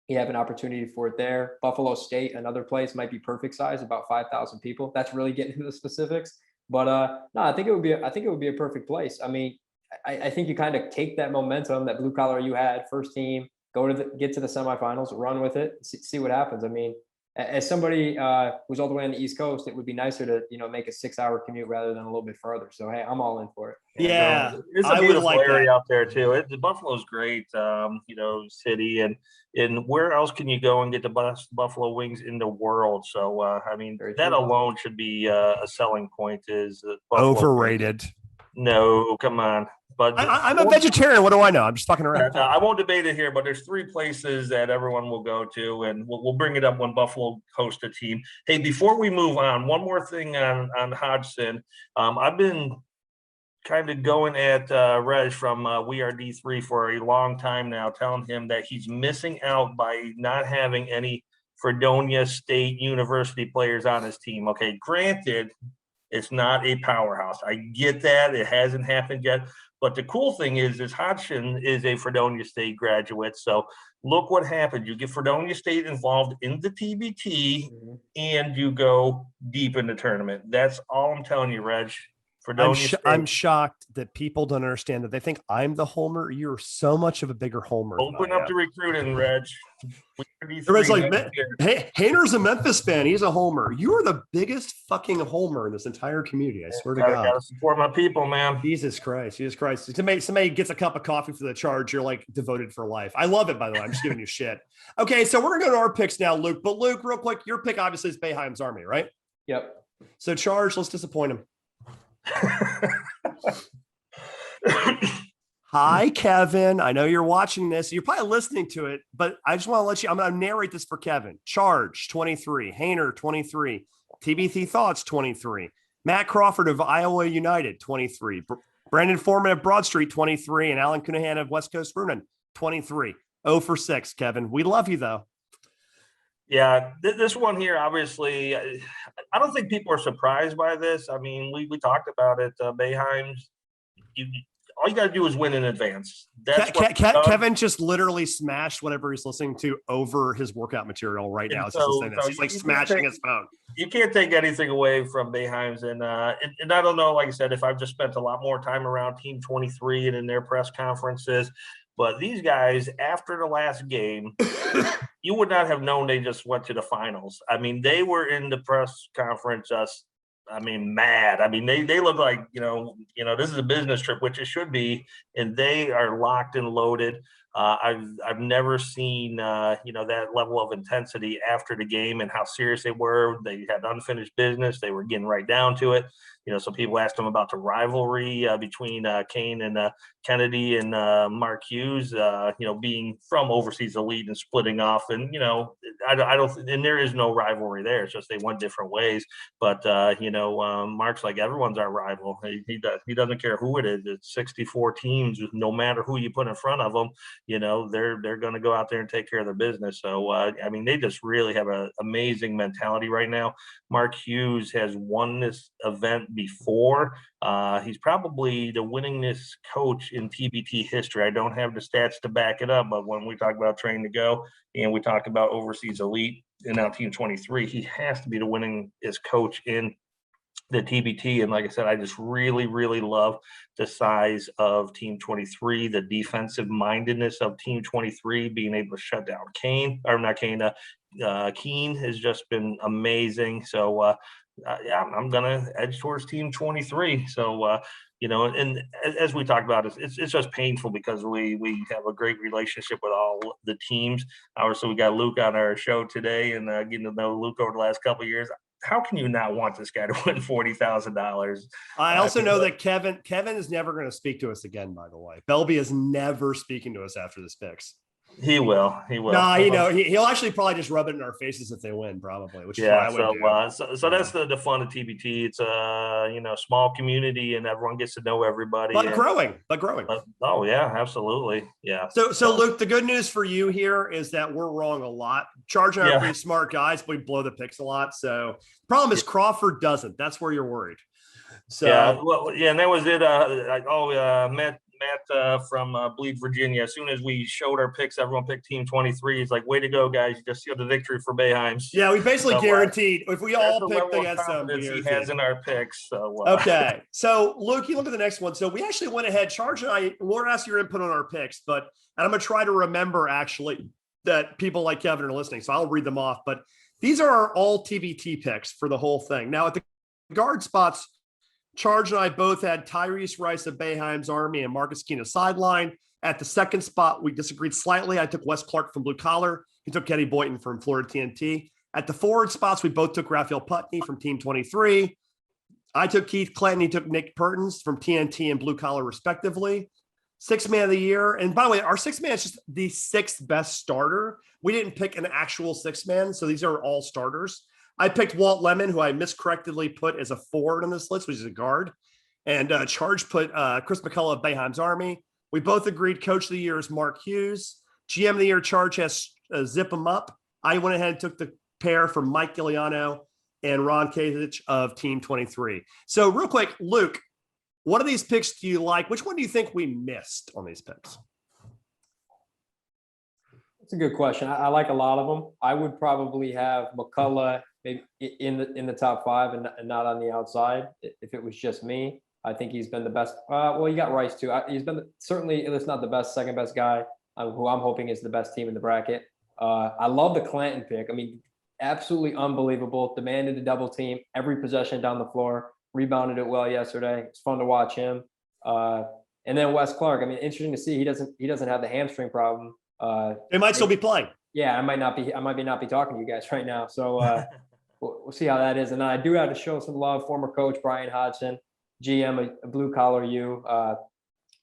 Speaker 4: you have an opportunity for it there. Buffalo State, another place, might be perfect size, about 5,000 people. That's really getting into the specifics. But no, I think it would be a perfect place. I mean, I think you kind of take that momentum that blue collar you had, first team, get to the semifinals, run with it, see what happens. I mean, as somebody who's all the way on the East Coast, it would be nicer to make a 6-hour commute rather than a little bit further. So hey, I'm all in for it.
Speaker 2: Yeah,
Speaker 3: it's a beautiful area out there too. Buffalo's great, city, and where else can you go and get the best buffalo wings in the world? So I mean, that alone should be a selling point. Is
Speaker 2: overrated?
Speaker 3: Wings. No, come on. But
Speaker 2: I'm a vegetarian. What do I know? I'm just fucking around.
Speaker 3: I won't debate it here, but there's 3 places that everyone will go to, and we'll bring it up when Buffalo hosts a team. Hey, before we move on, one more thing on Hodgson. I've been kind of going at Reg from We Are D3 for a long time now, telling him that he's missing out by not having any Fredonia State University players on his team. Okay, granted, it's not a powerhouse. I get that. It hasn't happened yet. But the cool thing is Hodgson is a Fredonia State graduate. So look what happened. You get Fredonia State involved in the TBT, and you go deep in the tournament. That's all I'm telling you, Reg.
Speaker 2: I'm shocked that people don't understand that. They think I'm the homer. You're so much of a bigger homer.
Speaker 3: Open up the recruiting, Reg.
Speaker 2: Everybody's like, hey, Hayner's a Memphis fan. He's a homer. You are the biggest fucking homer in this entire community. I swear to God.
Speaker 3: Gotta support my people, man.
Speaker 2: Jesus Christ. Somebody gets a cup of coffee for the Charge. You're like devoted for life. I love it, by the way. I'm just giving you shit. Okay, so we're gonna go to our picks now, Luke. But Luke, real quick, your pick obviously is Boeheim's Army, right?
Speaker 4: Yep.
Speaker 2: So Charge, let's disappoint him. Hi, Kevin. I know you're watching this. You're probably listening to it, but I just want to let you, I'm going to narrate this for Kevin. Charge, 23. Hayner, 23. TBT Thoughts, 23. Matt Crawford of Iowa United, 23. Brandon Foreman of Broad Street, 23. And Alan Cunahan of West Coast Runan, 23. 0 for 6, Kevin. We love you, though.
Speaker 3: Yeah, this one here, obviously, I don't think people are surprised by this. I mean, we talked about it. Boeheim's, all you got to do is win in advance. That's what
Speaker 2: Kevin just literally smashed whatever he's listening to over his workout material right now. It's just insane. He's like smashing his phone.
Speaker 3: You can't take anything away from Boeheims, and I don't know. Like I said, if I've just spent a lot more time around Team 23 and in their press conferences, but these guys after the last game, you would not have known they just went to the finals. I mean, they were in the press conference just. I mean, mad. I mean, they look like, this is a business trip, which it should be, and they are locked and loaded. I've never seen, that level of intensity after the game and how serious they were. They had unfinished business. They were getting right down to it. Some people asked them about the rivalry between Kane and Kennedy and Mark Hughes, being from overseas elite and splitting off. And, I don't, and there is no rivalry there. It's just they went different ways. But, Mark's like, everyone's our rival. He doesn't care who it is. It's 64 teams, no matter who you put in front of them, they're going to go out there and take care of their business. So, they just really have an amazing mentality right now. Mark Hughes has won this event before. He's probably the winningest coach in TBT history. I don't have the stats to back it up, but when we talk about train to go and we talk about overseas elite and now Team 23, he has to be the winningest coach in the TBT. And like I said, I just really, really love the size of Team 23, the defensive mindedness of Team 23, being able to shut down Keen has just been amazing. So, I'm going to edge towards Team 23. So, and as we talked about, it's just painful because we have a great relationship with all the teams. Obviously, we got Luke on our show today, and getting to know Luke over the last couple of years. How can you not want this guy to win $40,000?
Speaker 2: I also know that Kevin is never going to speak to us again, by the way. Belby is never speaking to us after this picks.
Speaker 3: He will.
Speaker 2: No, he'll actually probably just rub it in our faces if they win, probably. Which is what I would do.
Speaker 3: So that's the fun of TBT. It's a small community, and everyone gets to know everybody.
Speaker 2: But growing.
Speaker 3: Oh yeah, absolutely, yeah.
Speaker 2: So Luke, the good news for you here is that we're wrong a lot. Charge and I are pretty smart guys, but we blow the picks a lot. So the problem is Crawford doesn't. That's where you're worried. So
Speaker 3: and that was it. Matt from Bleed, Virginia. As soon as we showed our picks, everyone picked Team 23. He's like, way to go, guys. You just sealed the victory for Boeheims.
Speaker 2: Yeah, we basically guaranteed. If we all picked against them,
Speaker 3: he has in our picks. So
Speaker 2: okay. So, Luke, you look at the next one. So we actually went ahead. Charge and I, we'll ask your input on our picks, and I'm going to try to remember, actually, that people like Kevin are listening. So I'll read them off. But these are our all TBT picks for the whole thing. Now, at the guard spots, Charge and I both had Tyrese Rice of Boeheim's Army and Marcus Keene sideline. At the second spot, we disagreed slightly. I took Wes Clark from Blue Collar. He took Kenny Boynton from Florida TNT. At the forward spots, we both took Raphael Putney from Team 23. I took Keith Clinton. He took Nick Pertins from TNT and Blue Collar, respectively. Sixth man of the year. And by the way, our sixth man is just the sixth best starter. We didn't pick an actual sixth man, so these are all starters. I picked Walt Lemon, who I miscorrectedly put as a forward on this list, which is a guard. And Charge put Chris McCullough of Boeheim's Army. We both agreed Coach of the Year is Mark Hughes. GM of the Year, Charge has Zip 'em Up. I went ahead and took the pair from Mike Giuliano and Ron Kasich of Team 23. So real quick, Luke, what of these picks do you like? Which one do you think we missed on these picks?
Speaker 4: That's a good question. I like a lot of them. I would probably have McCullough maybe in the top five and not on the outside. If it was just me, I think he's been the best. Well, you got Rice too. He's been certainly, if it's not the best, second best guy, who I'm hoping is the best team in the bracket. I love the Clanton pick. I mean, absolutely unbelievable. Demanded a double team every possession down the floor. Rebounded it well yesterday. It's fun to watch him. And then Wes Clark. I mean, interesting to see. He doesn't have the hamstring problem.
Speaker 2: They might still be playing.
Speaker 4: Yeah, I might not be talking to you guys right now. So we'll see how that is. And then I do have to show some love. Former coach Brian Hodgson, GM a Blue Collar U.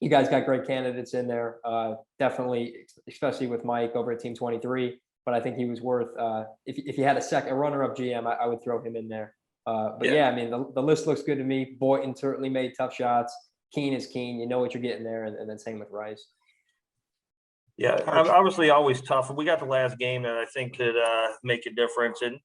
Speaker 4: You guys got great candidates in there. Definitely, especially with Mike over at Team 23. But I think he was worth. If you had a runner-up GM, I would throw him in there. But yeah, I mean the list looks good to me. Boynton certainly made tough shots. Keene is Keene. You know what you're getting there, and then same with Rice.
Speaker 3: Yeah, obviously always tough. We got the last game that I think could make a difference. And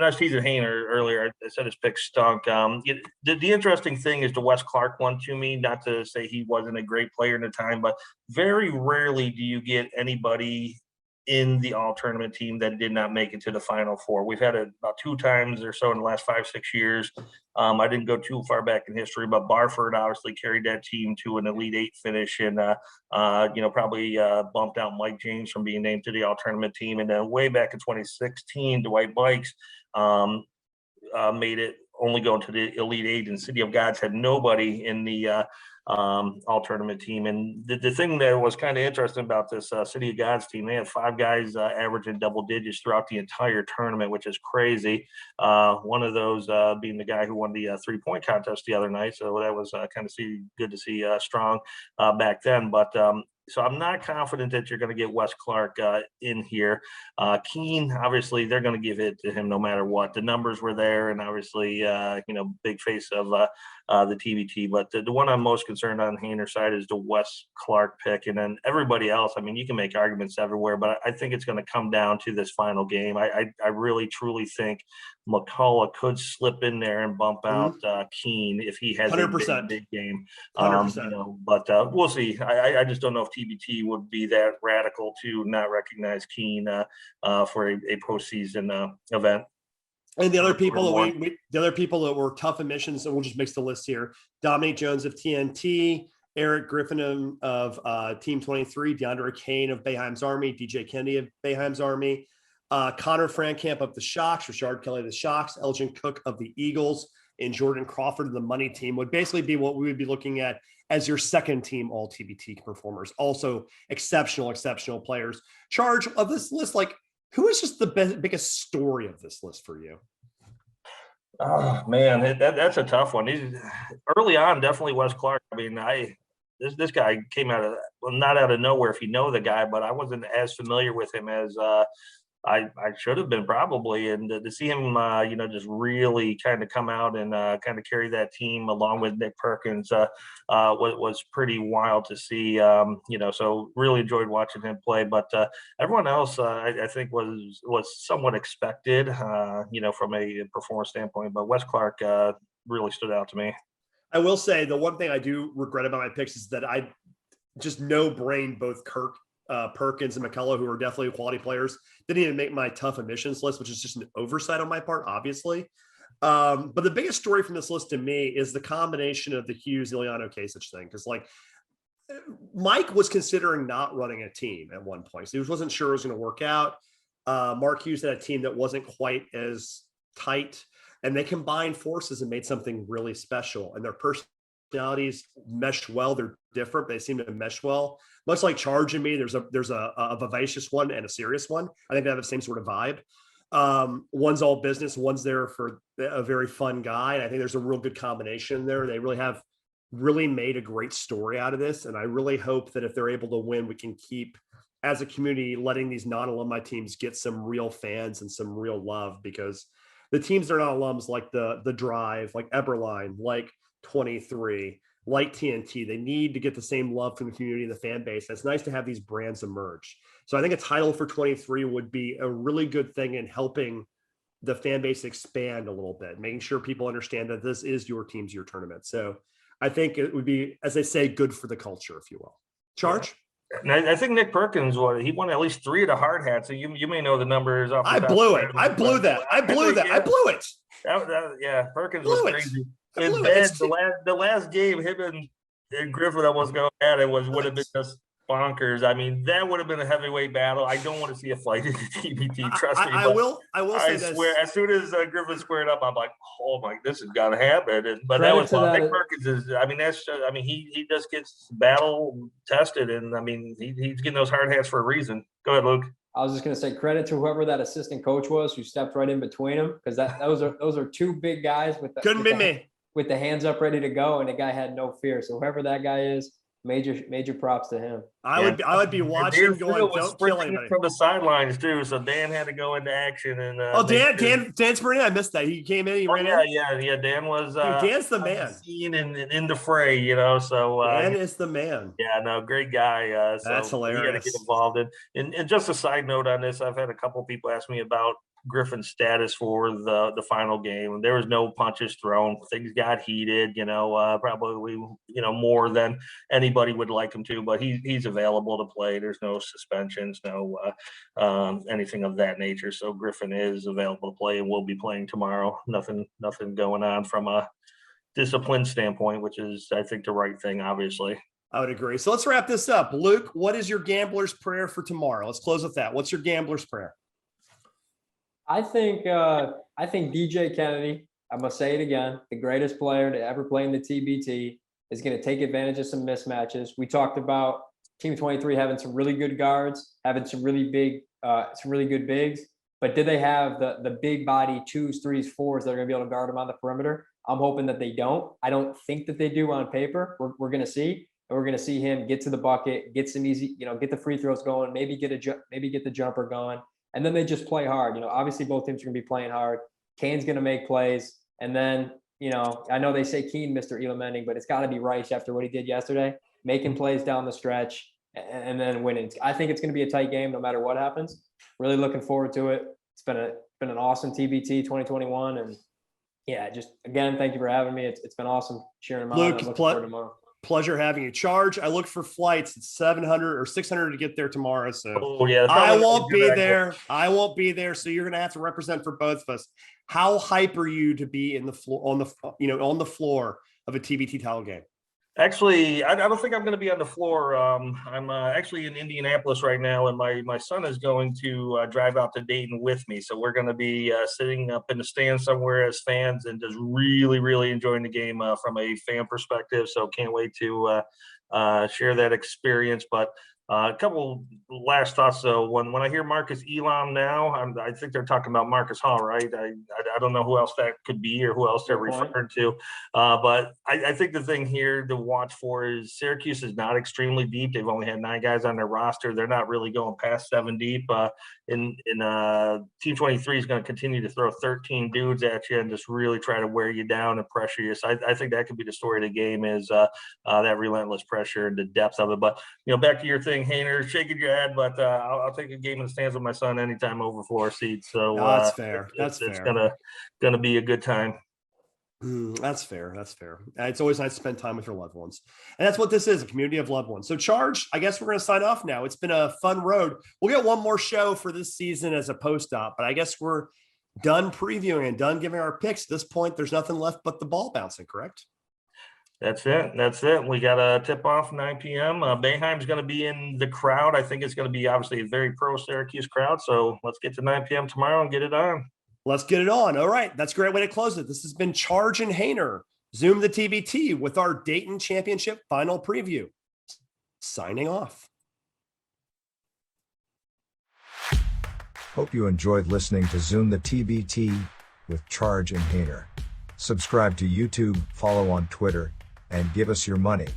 Speaker 3: and I was teasing Hayner earlier. I said his pick stunk. The interesting thing is the Wes Clark one to me, not to say he wasn't a great player in the time, but very rarely do you get anybody in the all tournament team that did not make it to the Final Four. We've had it about 2 times or so in the last 5-6 years. I didn't go too far back in history, but Barford obviously carried that team to an Elite 8 finish, and probably bumped out Mike James from being named to the all tournament team. And then way back in 2016, Dwight Bikes made it, only going to the Elite 8, and City of Gods had nobody in the all tournament team. And the thing that was kind of interesting about this City of Gods team, they had 5 guys averaging double digits throughout the entire tournament, which is crazy. One of those being the guy who won the 3-point contest the other night. So that was kind of good to see Strong back then. But so I'm not confident that you're going to get Wes Clark in here. Keene, obviously, they're going to give it to him no matter what. The numbers were there, and obviously, big face of the TBT. But the one I'm most concerned on Hayner's side is the Wes Clark pick. And then everybody else, I mean, you can make arguments everywhere, but I think it's going to come down to this final game. I really, truly think McCullough could slip in there and bump out Keene if he has
Speaker 2: 100%.
Speaker 3: a big game.
Speaker 2: 100%.
Speaker 3: But we'll see. I just don't know if TBT would be that radical to not recognize Keene for a postseason event.
Speaker 2: And the other people that were tough admissions, and we'll just mix the list here: Dominic Jones of TNT, Eric Griffin of Team 23, DeAndre Kane of Boeheim's Army, DJ Kennedy of Boeheim's Army, Connor Frankamp of the Shocks, Rashard Kelly of the Shocks, Elgin Cook of the Eagles, and Jordan Crawford of the Money Team would basically be what we would be looking at as your second team all TBT performers. Also exceptional players. Charge of this list, like, who is just the biggest story of this list for you?
Speaker 3: Oh man, that's a tough one. He's early on, definitely Wes Clark. I mean, this guy came not out of nowhere if you know the guy, but I wasn't as familiar with him as I should have been probably. And to see him, just really kind of come out and kind of carry that team along with Nick Perkins was pretty wild to see. So really enjoyed watching him play. But everyone else, I think, was somewhat expected, from a performance standpoint. But Wes Clark really stood out to me.
Speaker 2: I will say the one thing I do regret about my picks is that I just no-brained both Perkins and McCullough, who are definitely quality players, didn't even make my tough admissions list, which is just an oversight on my part, obviously. But the biggest story from this list to me is the combination of the Hughes-Iliano Kasich thing. Because, like, Mike was considering not running a team at one point. So he wasn't sure it was going to work out. Mark Hughes had a team that wasn't quite as tight, and they combined forces and made something really special. And their personalities meshed well. They're different, but they seem to mesh well. Much like Charge and me, there's a vivacious one and a serious one. I think they have the same sort of vibe. One's all business, one's there for a very fun guy. And I think there's a real good combination there. They really made a great story out of this. And I really hope that if they're able to win, we can keep, as a community, letting these non-alumni teams get some real fans and some real love, because the teams that are not alums, like the Drive, like Eberline, like 23, like TNT, they need to get the same love from the community and the fan base. It's nice to have these brands emerge. So I think a title for 23 would be a really good thing in helping the fan base expand a little bit, making sure people understand that this is your team's, your tournament. So I think it would be, as they say, good for the culture, if you will. Charge?
Speaker 3: And I think Nick Perkins, he won at least 3 of the hard hats. So you may know the numbers off the top.
Speaker 2: I blew it.
Speaker 3: Perkins was crazy. And Ben, the last game, him and Griffin almost go at it would have been just bonkers. I mean, that would have been a heavyweight battle. I don't want to see a fight in the TBT. Trust me.
Speaker 2: I will say this.
Speaker 3: Swear, as soon as Griffin squared up, I'm like, oh my, this has got to happen. But that was fun. Nick Perkins is. I mean, he just gets battle tested, and I mean, he's getting those hard hats for a reason. Go ahead, Luke.
Speaker 4: I was just going to say credit to whoever that assistant coach was who stepped right in between them, because those are 2 big guys with the hands up ready to go, and the guy had no fear. So whoever that guy is, major props to him.
Speaker 2: I would be watching, going, don't kill anybody
Speaker 3: from the sidelines too. So Dan had to go into action and.
Speaker 2: Dan Spring, I missed that. He came in. He ran in.
Speaker 3: Yeah. Dan was.
Speaker 2: Dan's the man.
Speaker 3: Seen in the fray, So
Speaker 2: Dan is the man.
Speaker 3: Yeah, no, great guy. So
Speaker 2: that's hilarious.
Speaker 3: He had to get involved in. And just a side note on this, I've had a couple people ask me about Griffin's status for the final game. There was no punches thrown. Things got heated, probably, more than anybody would like him to, but he's available to play. There's no suspensions, no anything of that nature. So Griffin is available to play and will be playing tomorrow. Nothing going on from a discipline standpoint, which is, I think, the right thing, obviously.
Speaker 2: I would agree. So let's wrap this up. Luke, what is your gambler's prayer for tomorrow? Let's close with that. What's your gambler's prayer?
Speaker 4: I think DJ Kennedy, I must say it again, the greatest player to ever play in the TBT, is going to take advantage of some mismatches. We talked about Team 23 having some really good guards, having some really good bigs, but did they have the big body 2s, 3s, 4s that are going to be able to guard them on the perimeter? I'm hoping that they don't. I don't think that they do on paper. We're going to see. And we're going to see him get to the bucket, get some easy, get the free throws going, maybe get the jumper going, and then they just play hard. Obviously both teams are going to be playing hard. Kane's going to make plays, and then I know they say Keen, Mr. Elam Ending, but it's got to be Rice after what he did yesterday, making plays down the stretch and then winning. I think it's going to be a tight game no matter what happens. Really looking forward to it. It's been an awesome TBT 2021, and yeah, just again, thank you for having me. It's been awesome cheering them on.
Speaker 2: Luke,
Speaker 4: I'm looking forward to tomorrow.
Speaker 2: Pleasure having you. Charge, I look for flights. It's 700 or 600 to get there tomorrow. So I won't be there. I won't be there. So you're going to have to represent for both of us. How hype are you to be in the floor on the floor of a TBT title game?
Speaker 3: Actually, I don't think I'm going to be on the floor. I'm actually in Indianapolis right now, and my son is going to drive out to Dayton with me. So we're going to be sitting up in the stands somewhere as fans and just really, really enjoying the game from a fan perspective. So can't wait to share that experience. But a couple last thoughts, though. When I hear Marcus Elam now, I think they're talking about Marcus Hall, right? I don't know who else that could be or who else they're referring to. But I think the thing here to watch for is Syracuse is not extremely deep. They've only had 9 guys on their roster. They're not really going past 7 deep. In Team 23 is going to continue to throw 13 dudes at you and just really try to wear you down and pressure you. So I think that could be the story of the game is that relentless pressure and the depth of it. But, back to your thing, Hainer, shaking your head, but I'll take a game in the stands with my son anytime over 4 seats. So
Speaker 2: that's fair. It's
Speaker 3: gonna be a good time.
Speaker 2: That's fair. It's always nice to spend time with your loved ones. And that's what this is, a community of loved ones. So Charge, I guess we're going to sign off now. It's been a fun road. We'll get one more show for this season as a post-op, but I guess we're done previewing and done giving our picks. At this point, there's nothing left but the ball bouncing, correct?
Speaker 3: That's it. We got a tip off 9 p.m. Boeheim's going to be in the crowd. I think it's going to be obviously a very pro Syracuse crowd. So let's get to 9 p.m. tomorrow and get it on.
Speaker 2: Let's get it on. All right. That's a great way to close it. This has been Charge and Hainer, Zoom the TBT with our Dayton Championship final preview. Signing off.
Speaker 1: Hope you enjoyed listening to Zoom the TBT with Charge and Hainer. Subscribe to YouTube, follow on Twitter, and give us your money.